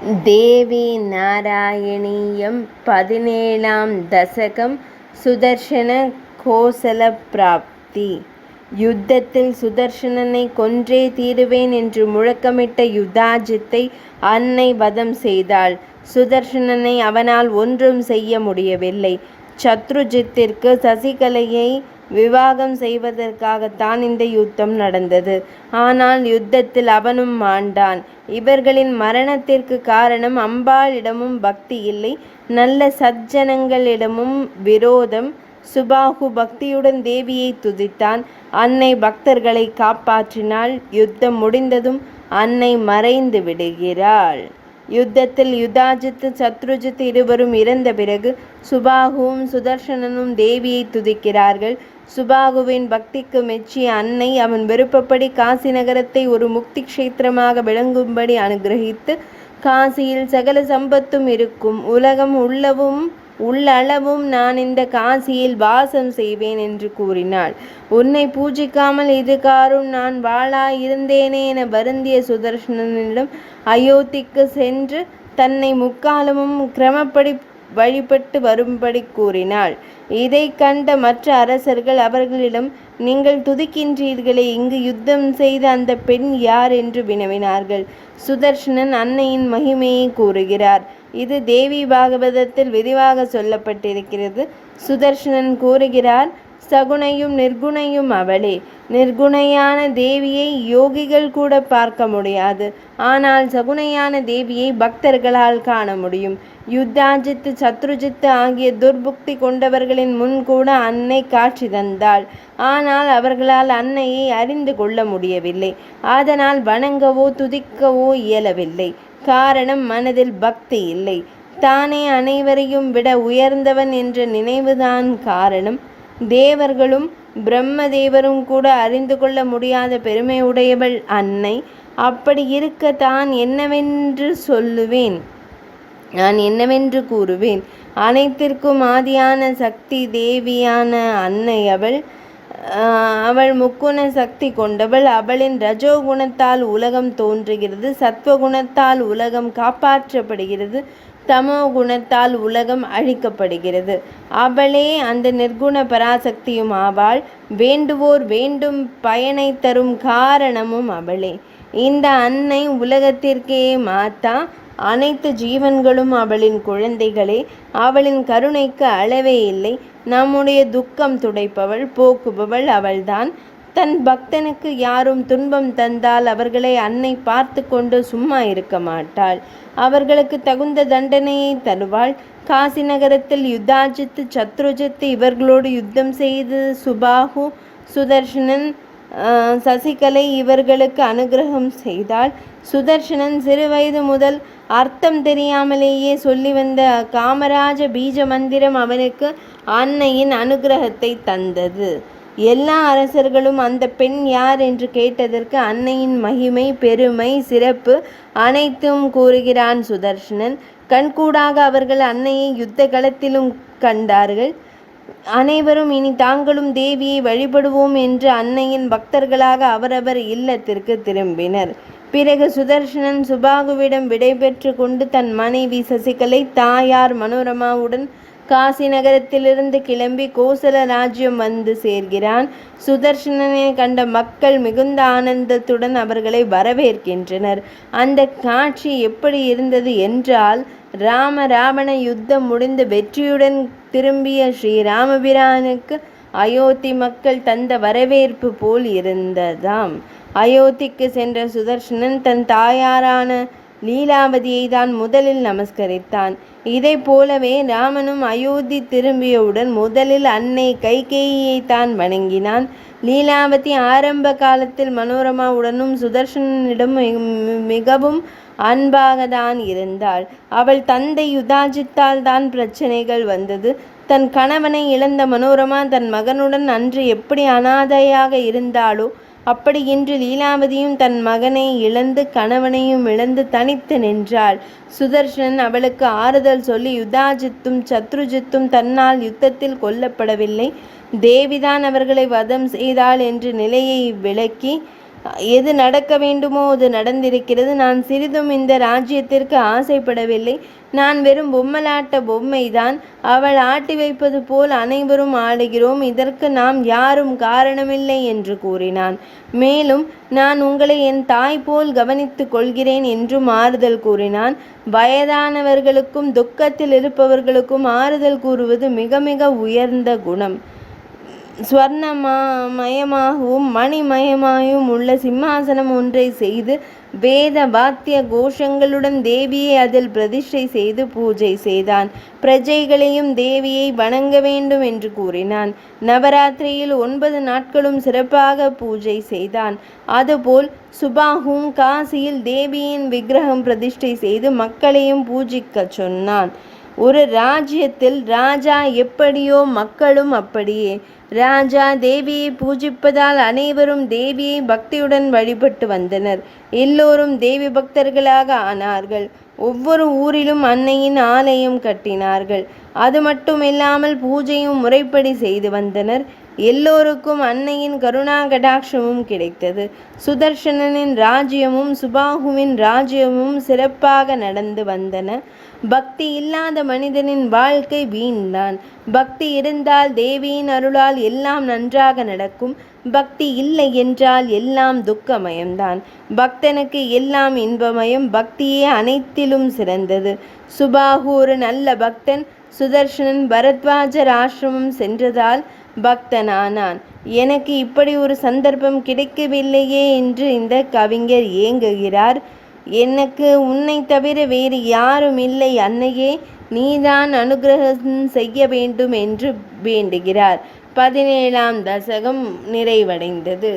தேவி நாராயணீயம் 17ஆம் தசகம் சுதர்சன கோசல பிராப்தி. யுத்தத்தில் சுதர்சனனை கொன்றே தீருவேன் என்று முழக்கமிட்ட யுதாஜித்தை அன்னை வதம் செய்தாள். சுதர்சனனை அவனால் ஒன்றும் செய்ய முடியவில்லை. சத்ருஜித்திற்கு சசிகலையை விவாகம் செய்வதற்காகத்தான் இந்த யுத்தம் நடந்தது. ஆனால் யுத்தத்தில் அவனும் மாண்டான். இவர்களின் மரணத்திற்கு காரணம் அம்பாளிடமும் பக்தி இல்லை, நல்ல சஜ்ஜனங்களிடமும் விரோதம். சுபாகு பக்தியுடன் தேவியை துதித்தான். அன்னை பக்தர்களை காப்பாற்றினாள். யுத்தம் முடிந்ததும் அன்னை மறைந்து விடுகிறாள். யுத்தத்தில் யுதாஜித் சத்ருஜித் இருவரும் இறந்த பிறகு சுபாகுவும் சுதர்சனனும் தேவியை துதிக்கிறார்கள். சுபாகுவின் பக்திக்கு மெச்சிய அன்னை அவன் விருப்பப்படி காசி நகரத்தை ஒரு முக்தி க்ஷேத்திரமாக விளங்கும்படி அனுகிரகித்து, காசியில் சகல சம்பத்தும் இருக்கும், உலகம் உள்ளளவும் நான் இந்த காசியில் வாசம் செய்வேன் என்று கூறினாள். உன்னை பூஜிக்காமல் இதுகாரும் நான் வாளாயிருந்தேனே என வருந்திய சுதர்சனனிடம் அயோத்திக்கு சென்று தன்னை முக்காலமும் கிரமப்படி வழிபட்டு வரும்படி கூறினாள். இதை கண்ட மற்ற அரசர்கள் அவர்களிடம், நீங்கள் துதிக்கின்றீர்களே, இங்கு யுத்தம் செய்த அந்த பெண் யார் என்று வினவினார்கள். சுதர்சனன் அன்னையின் மகிமையை கூறுகிறார். இது தேவி பாகவதத்தில் விரிவாக சொல்லப்பட்டிருக்கிறது. சுதர்சனன் கூறுகிறார், சகுணையும் நிர்குணையும் அவளே. நிர்குணையான தேவியை யோகிகள் கூட பார்க்க முடியாது, ஆனால் சகுணையான தேவியை பக்தர்களால் காண முடியும். யுத்தாஜித்து சத்ருஜித்து ஆகிய துர்புக்தி கொண்டவர்களின் முன் கூட அன்னை காட்சி தந்தாள். ஆனால் அவர்களால் அன்னையை அறிந்து கொள்ள முடியவில்லை. அதனால் வணங்கவோ துதிக்கவோ இயலவில்லை. காரணம், மனதில் பக்தி இல்லை. தானே அனைவரையும் விட உயர்ந்தவன் என்ற நினைவுதான் காரணம். தேவர்களும் பிரம்மதேவரும் கூட அறிந்து கொள்ள முடியாத பெருமையுடையவள் அன்னை. அப்படி இருக்க தான் என்னவென்று சொல்லுவேன், நான் என்னவென்று கூறுவேன்? அனைத்திற்கும் ஆதியான சக்தி தேவியான அன்னை அவள் முக்குண சக்தி கொண்டவள். அவளின் ரஜோகுணத்தால் உலகம் தோன்றுகிறது, சத்வகுணத்தால் உலகம் காப்பாற்றப்படுகிறது, தமோ குணத்தால் உலகம் அழிக்கப்படுகிறது. அவளே அந்த நிர்குண பராசக்தியும் ஆவாள். வேண்டுவோர் வேண்டும் பயனை தரும் காரணமும் அவளே. இந்த அன்னை உலகத்திற்கே மாதா. அனைத்து ஜீவன்களும் அவளின் குழந்தைகளே. அவளின் கருணைக்கு அளவே இல்லை. நம்முடைய துக்கம் துடைப்பவள், போக்குபவள் அவள்தான். தன் பக்தனுக்கு யாரும் துன்பம் தந்தால் அவர்களை அன்னை பார்த்து கொண்டு சும்மா இருக்க மாட்டாள். அவர்களுக்கு தகுந்த தண்டனையை தருவாள். காசி நகரத்தில் யுதாஜித்து சத்ருஜித்து இவர்களோடு யுத்தம் செய்து சுபாகு, சுதர்சனன், சசிகலை இவர்களுக்கு அனுகிரகம் செய்தாள். சுதர்சனன் சிறுவயது முதல் அர்த்தம் தெரியாமலேயே சொல்லி வந்த காமராஜ பீஜ மந்திரம் அவனுக்கு அன்னையின் அனுகிரகத்தை தந்தது. எல்லா அரசர்களும் அந்த பெண் யார் என்று கேட்டதற்கு அன்னையின் மகிமை, பெருமை, சிறப்பு அனைத்தும் கூறுகிறான் சுதர்சனன். கண்கூடாக அவர்கள் அன்னையை யுத்த களத்திலும் கண்டார்கள். அனைவரும் இனி தாங்களும் தேவியை வழிபடுவோம் என்று அன்னையின் பக்தர்களாக அவரவர் இல்லத்திற்கு திரும்பினர். பிறகு சுதர்சனன் சுபாகுவிடம் விடைபெற்று கொண்டு தன் மனைவி சசிகலை, தாயார் மனோரமாவுடன் காசி நகரத்திலிருந்து கிளம்பி கோசல ராஜ்யம் வந்து சேர்கிறான். சுதர்சனனை கண்ட மக்கள் மிகுந்த ஆனந்தத்துடன் அவர்களை வரவேற்கின்றனர். அந்த காட்சி எப்படி இருந்தது என்றால், ராவண யுத்தம் முடிந்து வெற்றியுடன் திரும்பிய ஸ்ரீராமபிரானுக்கு அயோத்தி மக்கள் தந்த வரவேற்பு போல் இருந்ததாம். அயோத்திக்கு சென்ற சுதர்சனன் தன் தாயாரான லீலாவதியை தான் முதலில் நமஸ்கரித்தான். இதை போலவே ராமனும் அயோத்தி திரும்பியவுடன் முதலில் அன்னை கைகேயியை தான் வணங்கினான். லீலாவதி ஆரம்ப காலத்தில் மனோரமாவுடனும் சுதர்சனிடம் மிகவும் அன்பாக தான் இருந்தாள். அவள் தந்தை யுதாஜித்தால் தான் பிரச்சனைகள் வந்தது. தன் கணவனை இழந்த மனோரமா தன் மகனுடன் அன்று எப்படி அனாதையாக இருந்தாளோ அப்படி இன்று லீலாவதியும் தன் மகனை இழந்து கணவனையும் இழந்து தனித்து நின்றாள். சுதர்சனன் அவளுக்கு ஆறுதல் சொல்லி, யுதாஜித்தும் சத்ருஜித்தும் தன்னால் யுத்தத்தில் கொல்லப்படவில்லை, தேவிதான் அவர்களை வதம் செய்தாள் என்று நிலையை விளக்கி எது நடக்க வேண்டுமோ அது நடந்திருக்கிறது. நான் சிறிதும் இந்த ராஜ்யத்திற்கு ஆசைப்படவில்லை. நான் வெறும் பொம்மலாட்ட பொம்மைதான். அவள் ஆட்டி வைப்பது போல் அனைவரும் ஆடுகிறோம். இதற்கு நாம் யாரும் காரணமில்லை என்று கூறினான். மேலும் நான் உங்களை என் தாய் போல் கவனித்து கொள்கிறேன் என்றும் ஆறுதல் கூறினான். வயதானவர்களுக்கும் துக்கத்தில் இருப்பவர்களுக்கும் ஆறுதல் கூறுவது மிக மிக உயர்ந்த குணம். ஸ்வர்ணமயமாகவும் மணிமயமாயும் உள்ள சிம்மாசனம் ஒன்றை செய்து வேத வாத்திய கோஷங்களுடன் தேவியை அதில் பிரதிஷ்டை செய்து பூஜை செய்தான். பிரஜைகளையும் தேவியை வணங்க வேண்டும் என்று கூறினான். நவராத்திரியில் 9 நாட்களும் சிறப்பாக பூஜை செய்தான். அதுபோல் சுபாஹும் காசியில் தேவியின் விக்கிரகம் பிரதிஷ்டை செய்து மக்களையும் பூஜிக்கச் சொன்னான். ஒரு ராஜ்யத்தில் ராஜா எப்படியோ மக்களும் அப்படியே. ராஜா தேவியை பூஜிப்பதால் அனைவரும் தேவியை பக்தியுடன் வழிபட்டு வந்தனர். எல்லோரும் தேவி பக்தர்களாக ஆனார்கள். ஒவ்வொரு ஊரிலும் அன்னையின் ஆலயம் கட்டினார்கள். அது மட்டுமில்லாமல் பூஜையும் முறைப்படி செய்து வந்தனர். எல்லோருக்கும் அன்னையின் கருணா கடாட்சமும் கிடைத்தது. சுதர்சனனின் ராஜ்யமும் சுபாகுவின் ராஜ்யமும் சிறப்பாக நடந்து வந்தன. பக்தி இல்லாத மனிதனின் வாழ்க்கை வீண்தான். பக்தி இருந்தால் தேவியின் அருளால் எல்லாம் நன்றாக நடக்கும். பக்தி இல்லை என்றால் எல்லாம் துக்கமயம்தான். பக்தனுக்கு எல்லாம் இன்பமயம். பக்தியே அனைத்திலும் சிறந்தது. சுபாகு ஒரு நல்ல பக்தன். சுதர்சனன் பரத்வாஜர் ஆசிரமம் சென்றதால் பக்தனானான். எனக்கு இப்படி ஒரு சந்தர்ப்பம் கிடைக்கவில்லையே என்று இந்த கவிஞர் ஏங்குகிறார். எனக்கு உன்னை தவிர வேறு யாரும் இல்லை அன்னையே, நீதான் அனுகிரகம் செய்ய வேண்டும் என்று வேண்டுகிறார். 17ஆம் தசகம் நிறைவடைந்தது.